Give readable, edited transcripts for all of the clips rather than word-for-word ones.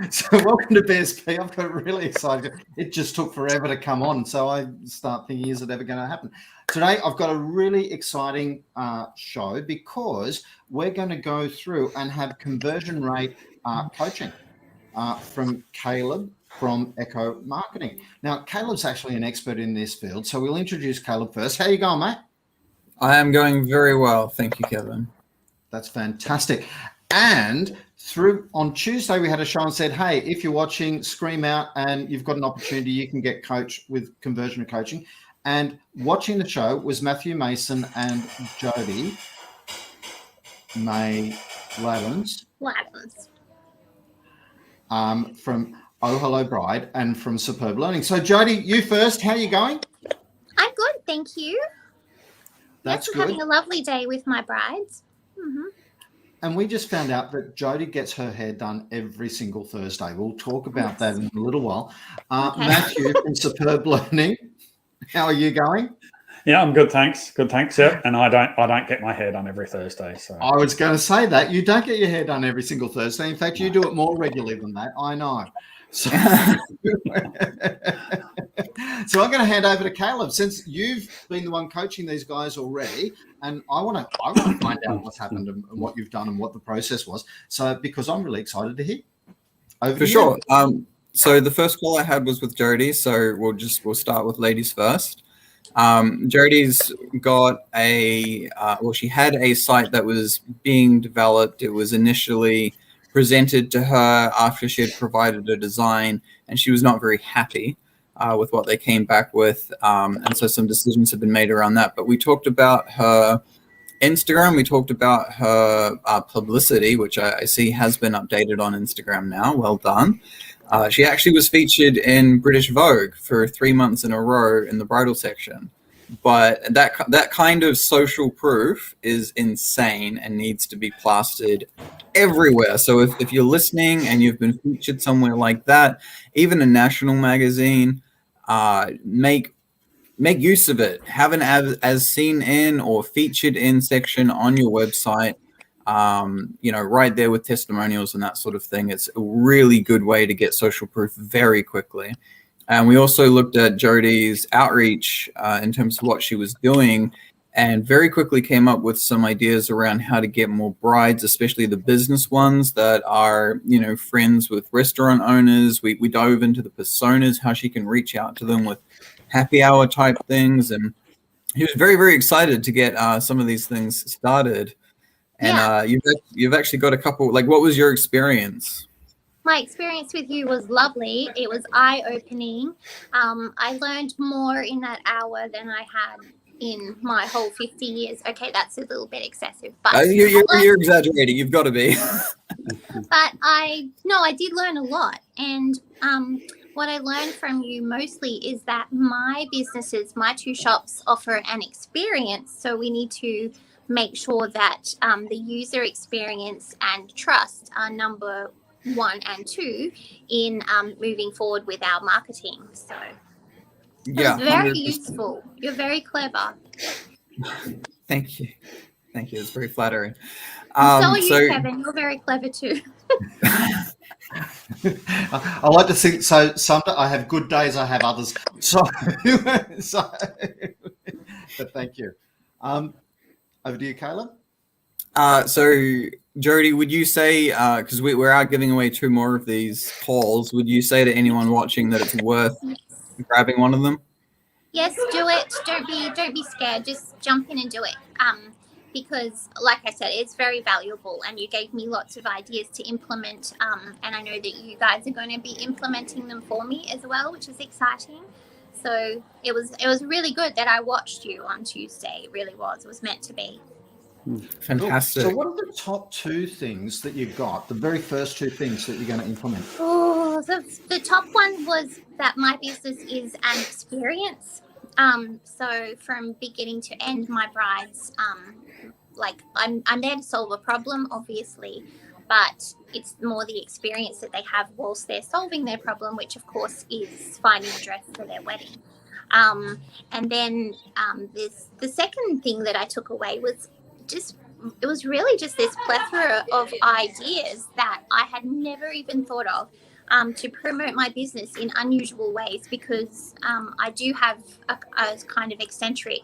So welcome to BSP. I've got really excited. It just took forever to come on. So I start thinking, is it ever going to happen? Today, I've got a really exciting show because we're going to go through and have conversion rate coaching from Kaleb from EKOH Marketing. Now, Caleb's actually an expert in this field. So we'll introduce Kaleb first. How you going, mate? I am going very well. Thank you, Kevin. That's fantastic. And on Tuesday, we had a show and said, hey, if you're watching, scream out and you've got an opportunity, you can get coached with conversion coaching. And watching the show was Matthew Mason and Jodie Ladhams. From Oh Hello Bride and from Superb Learning. So Jodie, you first. How are you going? I'm good, thank you. That's good. I'm having a lovely day with my brides. Mm-hmm. And we just found out that Jodie gets her hair done every single Thursday. We'll talk about that in a little while. Okay. Matthew from Superb Learning, how are you going? Yeah, I'm good, thanks. Good, thanks. Yep. And I don't get my hair done every Thursday. So I was going to say that you don't get your hair done every single Thursday. In fact, you do it more regularly than that. I know. So, so I'm going to hand over to Kaleb, since you've been the one coaching these guys already, and I want to find out what's happened and what you've done and what the process was. So because I'm really excited to hear. For sure. So the first call I had was with Jodie. So we'll start with ladies first. Jodie's got she had a site that was being developed. It was initially presented to her after she had provided a design, and she was not very happy with what they came back with. And so some decisions have been made around that. But we talked about her Instagram. We talked about her publicity, which I see has been updated on Instagram now. Well done. She actually was featured in British Vogue for 3 months in a row in the bridal section. But that kind of social proof is insane and needs to be plastered everywhere. So if you're listening and you've been featured somewhere like that, even a national magazine, make use of it. Have an as seen in or featured in section on your website. Right there with testimonials and that sort of thing. It's a really good way to get social proof very quickly. And we also looked at Jodie's outreach in terms of what she was doing, and very quickly came up with some ideas around how to get more brides, especially the business ones that are, friends with restaurant owners. We dove into the personas, how she can reach out to them with happy hour type things. And he was very, very excited to get some of these things started. And you've actually got a couple. Like, what was your experience? My experience with you was lovely. It was eye-opening. I learned more in that hour than I had in my whole 50 years. Okay, that's a little bit excessive, but you're exaggerating. You've got to be. But I did learn a lot, and what I learned from you mostly is that my businesses, my two shops, offer an experience. So we need to make sure that the user experience and trust are number 1 and 2 in moving forward with our marketing. So it's very 100%. Useful. You're very clever. Thank you. It's very flattering. So are you, Kevin. You're very clever too. I like to think so. Some I have good days, I have others. So but thank you. Over to you, Kaleb. So Jodie, would you say, because we're out giving away 2 more of these calls, would you say to anyone watching that it's worth grabbing one of them? Yes, do it. Don't be scared. Just jump in and do it. Because, like I said, it's very valuable, and you gave me lots of ideas to implement. And I know that you guys are going to be implementing them for me as well, which is exciting. So it was really good that I watched you on Tuesday. It really was. It was meant to be. Fantastic. So what are the top 2 things that you got, the very first 2 things that you're going to implement? Oh, the top one was that my business is an experience. So from beginning to end, my brides, I'm there to solve a problem, obviously, but it's more the experience that they have whilst they're solving their problem, which of course is finding a dress for their wedding. And then the second thing that I took away was it was really just this plethora of ideas that I had never even thought of. to promote my business in unusual ways, because I do have a kind of eccentric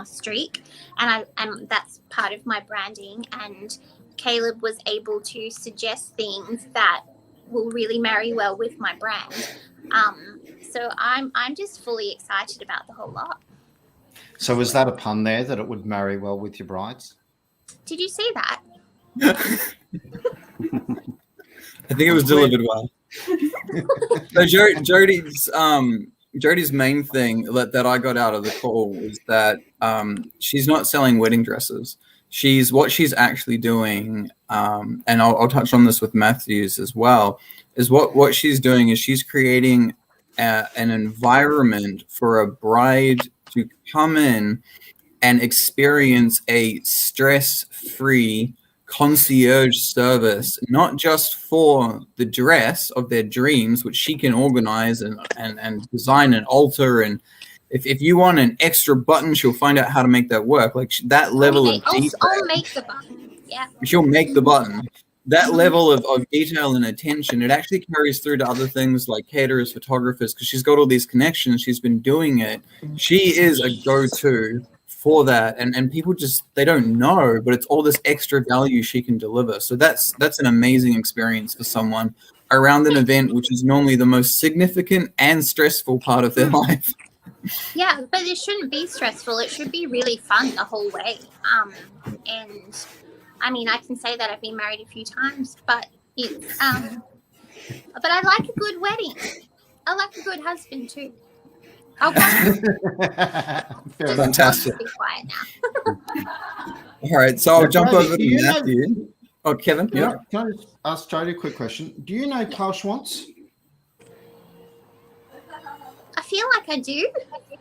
streak, and that's part of my branding. And Kaleb was able to suggest things that will really marry well with my brand. So I'm just fully excited about the whole lot. So was that a pun there, that it would marry well with your brides? Did you see that? I think it was delivered well. So Jodie's main thing that I got out of the call was that she's not selling wedding dresses. What she's actually doing, and I'll touch on this with Matthews as well, is what she's doing is she's creating an environment for a bride to come in and experience a stress-free concierge service, not just for the dress of their dreams, which she can organize and design and alter. And if you want an extra button, she'll find out how to make that work. Like that level of detail. I'll make the button. Yeah. She'll make the button. That level of detail and attention, it actually carries through to other things like caterers, photographers, because she's got all these connections. She's been doing it. She is a go-to for that, and people just, they don't know, but it's all this extra value she can deliver. So that's an amazing experience for someone around an event which is normally the most significant and stressful part of their life. Yeah, but it shouldn't be stressful. It should be really fun the whole way. And I mean, I can say that I've been married a few times, but it's but I like a good wedding. I like a good husband too. Fantastic. Be quiet now. All right, so I'll jump over to Matthew. Oh, Kevin. Yeah. Can I just ask Jodie a quick question? Do you know Carl Schwantz? I feel like I do.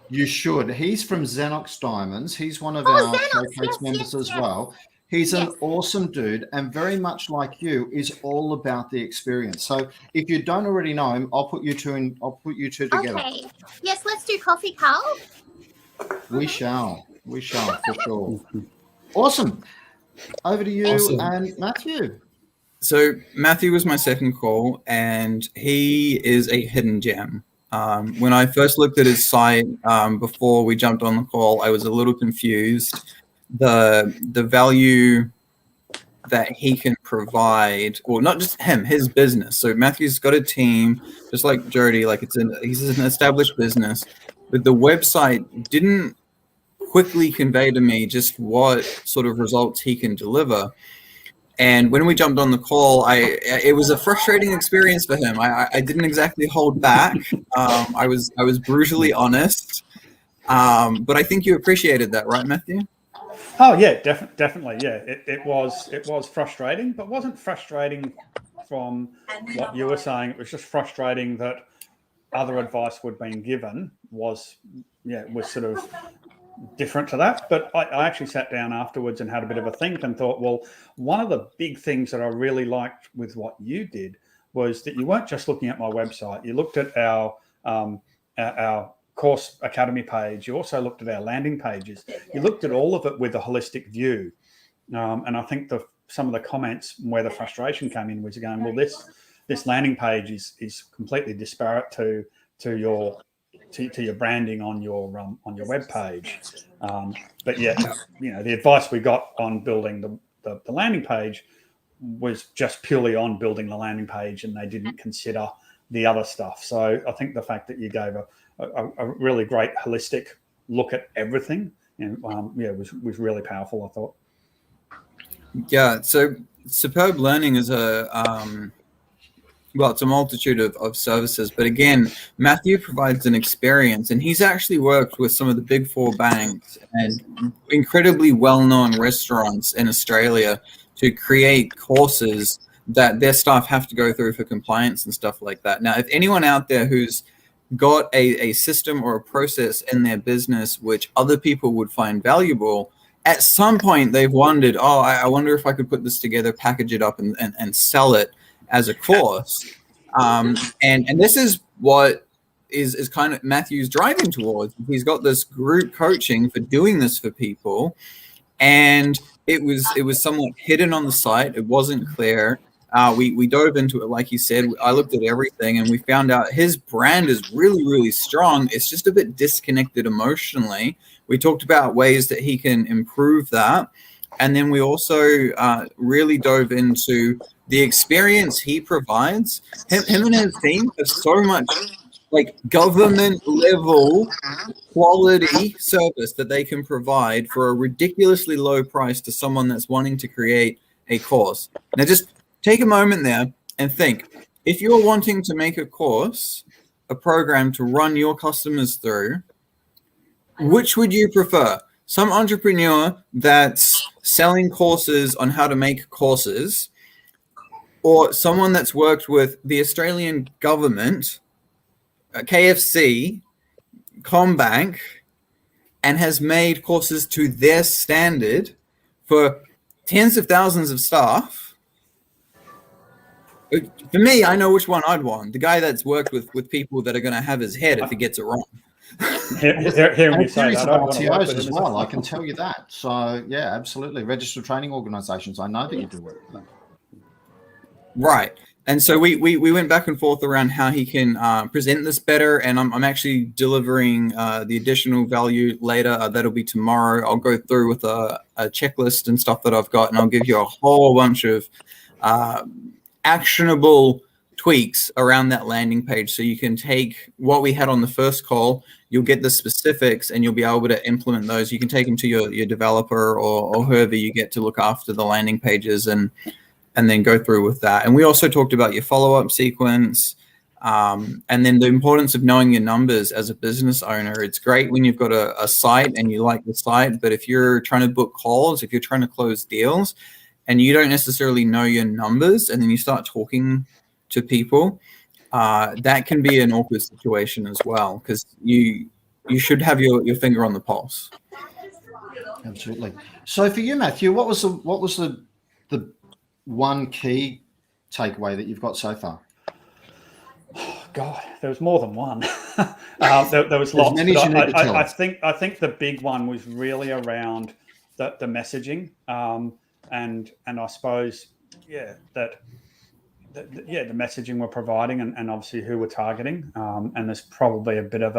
You should. He's from Xenox Diamonds. He's one of our showcase members as well. He's an awesome dude, and very much like you, is all about the experience. So if you don't already know him, I'll put you two together. Okay. Yes, let's do coffee, Carl. We shall for sure. Awesome. Over to you and Matthew. So Matthew was my second call, and he is a hidden gem. When I first looked at his site before we jumped on the call, I was a little confused. The value that he can provide, or not just him, his business. So Matthew's got a team, just like Jodie, like he's an established business, but the website didn't quickly convey to me just what sort of results he can deliver. And when we jumped on the call, it was a frustrating experience for him. I didn't exactly hold back. I was brutally honest, but I think you appreciated that, right, Matthew? Oh yeah, definitely. Yeah, it was frustrating, but wasn't frustrating from what you were saying. It was just frustrating that other advice we'd been given was sort of different to that. But I actually sat down afterwards and had a bit of a think and thought, well, one of the big things that I really liked with what you did was that you weren't just looking at my website. You looked at our course academy page. You also looked at our landing pages. You looked at all of it with a holistic view. And I think some of the comments where the frustration came in was going, well, this landing page is completely disparate to your branding on your web page. But yeah, the advice we got on building the landing page was just purely on building the landing page, and they didn't consider the other stuff. So I think the fact that you gave a really great holistic look at everything, and was really powerful, I thought. Yeah, so Superb Learning is it's a multitude of services, but again, Matthew provides an experience, and he's actually worked with some of the big four banks and incredibly well-known restaurants in Australia to create courses that their staff have to go through for compliance and stuff like that. Now, if anyone out there who's got a system or a process in their business which other people would find valuable, at some point they've wondered, I wonder if I could put this together, package it up, and sell it as a course. And this is what is kind of Matthew's driving towards. He's got this group coaching for doing this for people, and it was somewhat hidden on the site. It wasn't clear. We dove into it, like you said. I looked at everything, and we found out his brand is really, really strong. It's just a bit disconnected emotionally. We talked about ways that he can improve that. And then we also really dove into the experience he provides. Him and his team have so much like government level quality service that they can provide for a ridiculously low price to someone that's wanting to create a course. Now just take a moment there and think, if you're wanting to make a course, a program to run your customers through, which would you prefer? Some entrepreneur that's selling courses on how to make courses, or someone that's worked with the Australian government, KFC, Combank, and has made courses to their standard for tens of thousands of staff? For me, I know which one I'd want. The guy that's worked with people that are going to have his head if he gets it wrong. Hearing you say that, RTOs as well, I can tell you that. So, yeah, absolutely. Registered training organisations, I know that you do work with them. Right. And so we went back and forth around how he can present this better. And I'm actually delivering the additional value later. That'll be tomorrow. I'll go through with a checklist and stuff that I've got, and I'll give you a whole bunch of actionable tweaks around that landing page. So you can take what we had on the first call, you'll get the specifics, and you'll be able to implement those. You can take them to your developer or whoever you get to look after the landing pages and then go through with that. And we also talked about your follow-up sequence, and then the importance of knowing your numbers as a business owner. It's great when you've got a site and you like the site, but if you're trying to book calls, if you're trying to close deals, and you don't necessarily know your numbers, and then you start talking to people, that can be an awkward situation as well, because you should have your finger on the pulse. Absolutely. So for you, Matthew, what was the one key takeaway that you've got so far? Oh, God, there was more than one. there was lots. I think the big one was really around the messaging, and I suppose the messaging we're providing, and obviously who we're targeting, and there's probably a bit of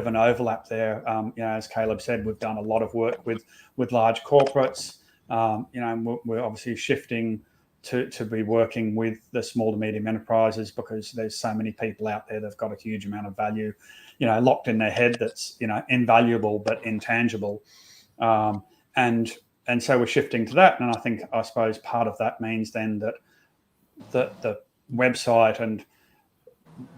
an overlap there. As Kaleb said, we've done a lot of work with large corporates. We're obviously shifting to be working with the small to medium enterprises, because there's so many people out there that've got a huge amount of value, locked in their head that's invaluable but intangible, and so we're shifting to that. And I suppose part of that means then that the website and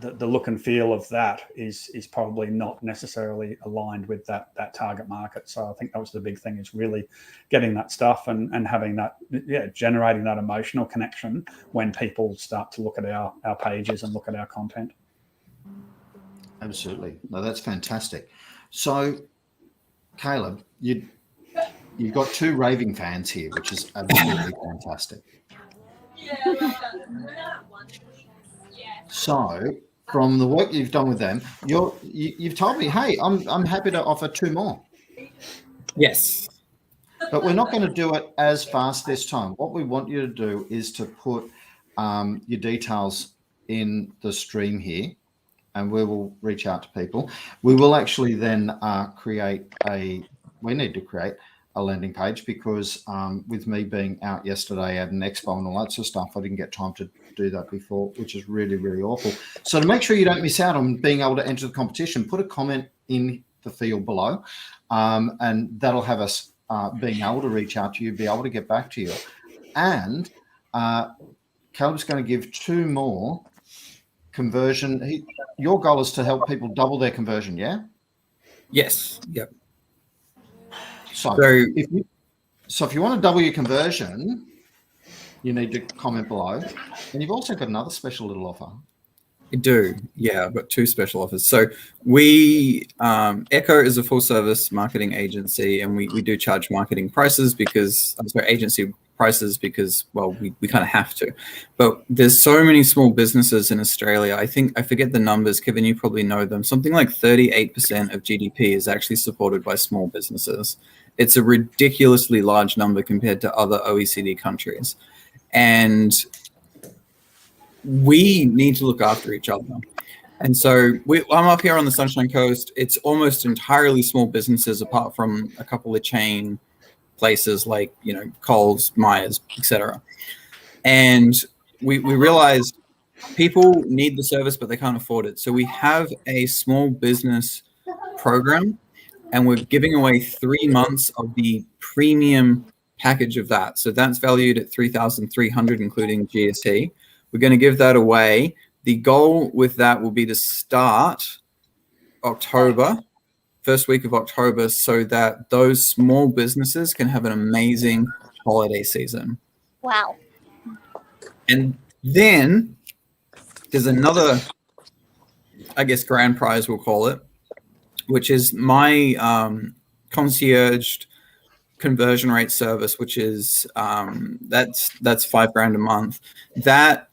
the look and feel of that is probably not necessarily aligned with that target market. So I think that was the big thing, is really getting that stuff and having that, generating that emotional connection when people start to look at our pages and look at our content. Absolutely. No, that's fantastic. So, Kaleb, you've got two raving fans here, which is absolutely fantastic. So, from the work you've done with them, you've told me, hey, I'm happy to offer two more. Yes. But we're not going to do it as fast this time. What we want you to do is to put your details in the stream here, and we will reach out to people. We will actually then create a landing page, because with me being out yesterday at an expo and all that sort of stuff, I didn't get time to do that before, which is really, really awful. So to make sure you don't miss out on being able to enter the competition, put a comment in the field below, and that'll have us being able to reach out to you, be able to get back to you. And Kaleb's going to give two more conversion. Your goal is to help people double their conversion, yeah? Yes. Yep. So if you want to double your conversion, you need to comment below. And you've also got another special little offer. I do. Yeah, I've got two special offers. So we, EKOH is a full service marketing agency, and we do charge marketing prices agency prices because, well, we kind of have to. But there's so many small businesses in Australia. I forget the numbers. Kevin, you probably know them. Something like 38% of GDP is actually supported by small businesses. It's a ridiculously large number compared to other OECD countries. And we need to look after each other. And so I'm up here on the Sunshine Coast. It's almost entirely small businesses, apart from a couple of chain places like, Coles, Myers, etc. And we realized people need the service, but they can't afford it. So we have a small business program, and we're giving away 3 months of the premium package of that. So that's valued at $3,300, including GST. We're going to give that away. The goal with that will be to start October, first week of October, so that those small businesses can have an amazing holiday season. Wow. And then there's another, I guess, grand prize, we'll call it, which is my concierged conversion rate service, which is that's $5,000 a month. That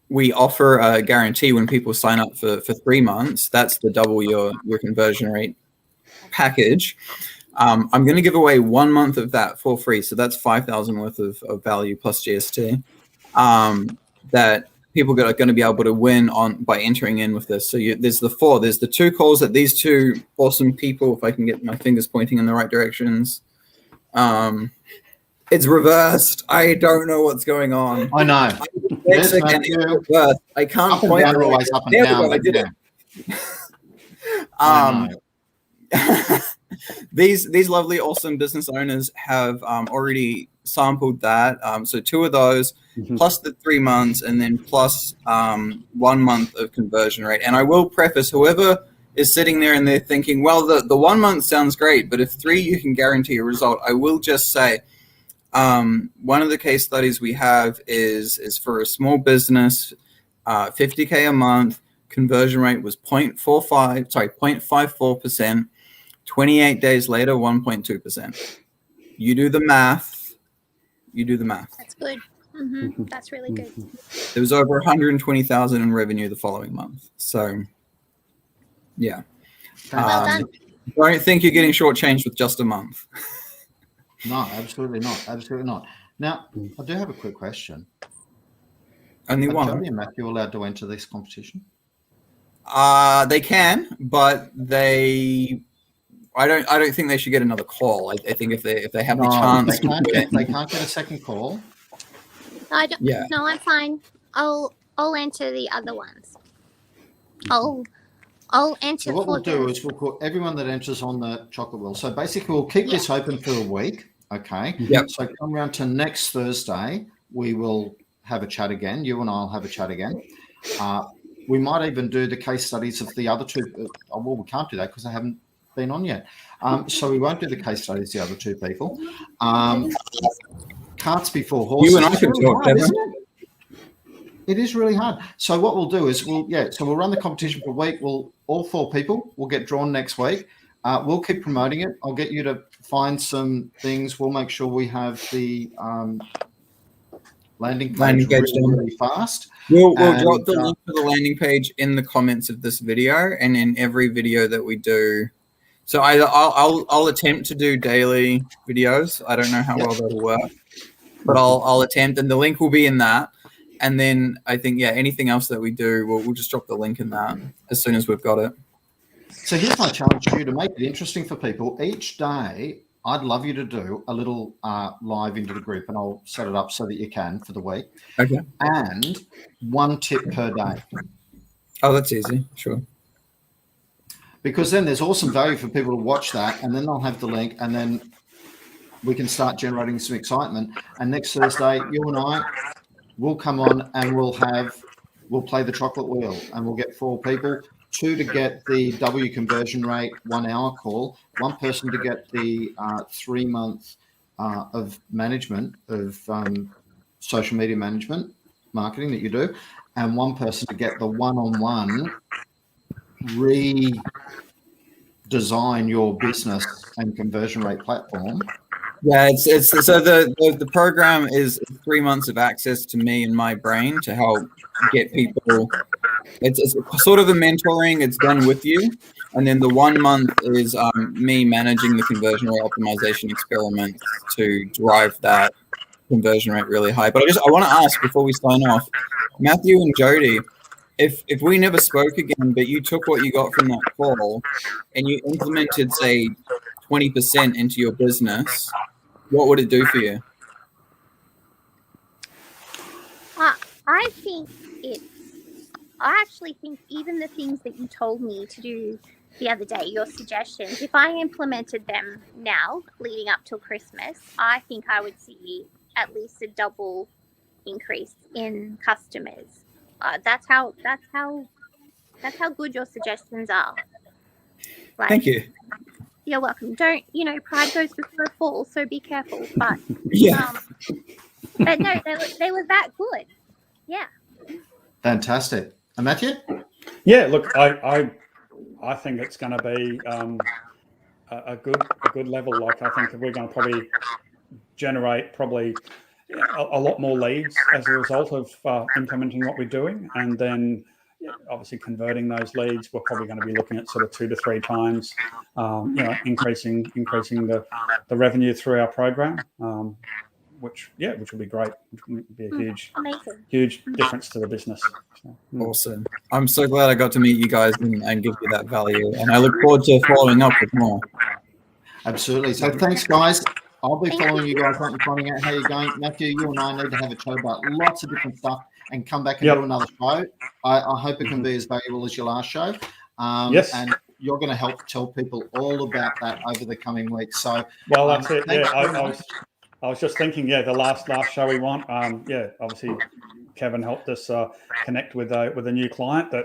we offer a guarantee when people sign up for 3 months. That's the double your conversion rate package. I'm going to give away 1 month of that for free. So that's $5,000 worth of value plus GST that people are going to be able to win on by entering in with this. So there's the 2 calls that these 2 awesome people, if I can get my fingers pointing in the right directions. It's reversed. I don't know what's going on. I know. I can't point. Down, always up and down. I did it. These lovely, awesome business owners have already sampled that. So 2 of those, plus the 3 months, and then plus 1 month of conversion rate. And I will preface, whoever is sitting there and they're thinking, well, the 1 month sounds great, but if 3 you can guarantee a result, I will just say, one of the case studies we have is for a small business, $50K a month, conversion rate was 0.54%, 28 days later, 1.2%. You do the math. That's good. That's really good. There was over 120,000 in revenue the following month. So, yeah. Well done. Don't think you're getting shortchanged with just a month. No, absolutely not. Absolutely not. Now, I do have a quick question. Only Are one. Jodie and Matthew allowed to enter this competition? They can, but I don't think they should get another call. I think if they have the chance, they can't get a second call. I don't. Yeah. No, I'm fine. I'll enter the other ones. I'll enter. So what we'll do is we'll put everyone that enters on the chocolate wheel. So basically, we'll keep this open for a week. Okay. Yep. So come around to next Thursday, we will have a chat again. You and I'll have a chat again. We might even do the case studies of the other 2. Well, we can't do that because they haven't been on yet. So we won't do the case studies of the other 2 people. Carts before horses. You and I could talk, isn't it? It is really hard. So what we'll do is we'll run the competition for a week. All 4 people will get drawn next week. We'll keep promoting it. I'll get you to find some things. We'll make sure we have the landing page really fast. We'll drop the link to the landing page in the comments of this video and in every video that we do. So I'll attempt to do daily videos. I don't know how well that'll work, but I'll attempt, and the link will be in that. And then I think, anything else that we do, we'll just drop the link in that as soon as we've got it. So here's my challenge to you to make it interesting for people. Each day, I'd love you to do a little live into the group, and I'll set it up so that you can for the week. Okay. And 1 tip per day. Oh, that's easy. Sure. Because then there's awesome value for people to watch that, and then they'll have the link, and then we can start generating some excitement. And next Thursday, you and I will come on and we'll play the chocolate wheel, and we'll get 4 people, 2 to get the W conversion rate 1 hour call, 1 person to get the 3 month of management of social media management marketing that you do, and 1 person to get the one-on-one redesign your business and conversion rate platform. Yeah, it's so the program is 3 months of access to me and my brain to help get people. It's sort of a mentoring. It's done with you, and then the 1 month is me managing the conversion rate optimization experiment to drive that conversion rate really high. But I want to ask before we sign off, Matthew and Jodie, if we never spoke again, but you took what you got from that call and you implemented, say, 20% into your business, what would it do for you? I think I actually think even the things that you told me to do the other day, your suggestions, if I implemented them now, leading up till Christmas, I think I would see at least a double increase in customers. That's how good your suggestions are. Like, Thank you. You're welcome. Don't, pride goes before a fall, so be careful. But Yeah. but no, they were that good. Yeah. Fantastic. And Matthew? Yeah, look, I think it's going to be a good level. Like, I think we're going to probably generate a lot more leads as a result of implementing what we're doing, and then obviously converting those leads. We're probably going to be looking at sort of 2 to 3 times, increasing the revenue through our program. Which will be great. Which will be a huge difference to the business. So, Awesome. I'm so glad I got to meet you guys and give you that value. And I look forward to following up with more. Absolutely. So thanks, guys. I'll be following you guys up and finding out how you're going. Matthew, you and I need to have a chat about lots of different stuff and come back and do another show. I hope it can be as valuable as your last show. Yes. And you're going to help tell people all about that over the coming weeks. So, well, that's it. Yeah, I was just thinking, the last show we want, obviously Kevin helped us connect with a new client that,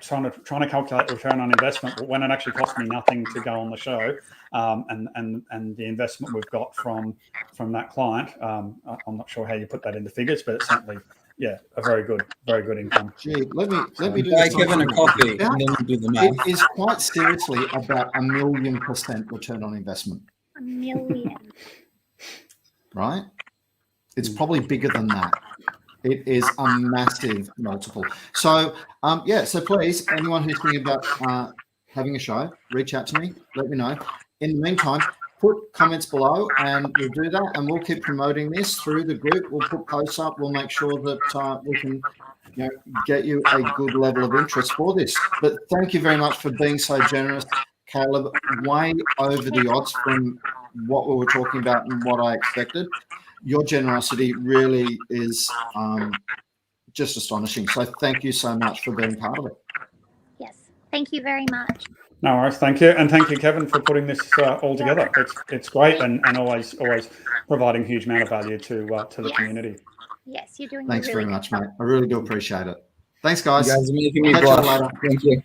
trying to calculate the return on investment, but when it actually cost me nothing to go on the show, and the investment we've got from that client, I'm not sure how you put that into figures, but it's certainly a very good income. Gee, let me do Buy Kevin a coffee and then we'll do the math. It is quite seriously about 1,000,000% return on investment. 1 million. Right? It's probably bigger than that. It is a massive multiple. So, so please, anyone who's thinking about having a show, reach out to me, let me know. In the meantime, put comments below and we'll do that, and we'll keep promoting this through the group. We'll put posts up. We'll make sure that we can get you a good level of interest for this. But thank you very much for being so generous, Kaleb, way over the odds from what we were talking about and what I expected. Your generosity really is just astonishing. So thank you so much for being part of it. Yes, thank you very much. No worries, thank you, and thank you, Kevin, for putting this all together. It's great, and always providing a huge amount of value to the community. Yes, you're doing. Thanks really very much, mate. I really do appreciate it. Thanks, guys. You guys are making me Catch you blush. later. Thank you.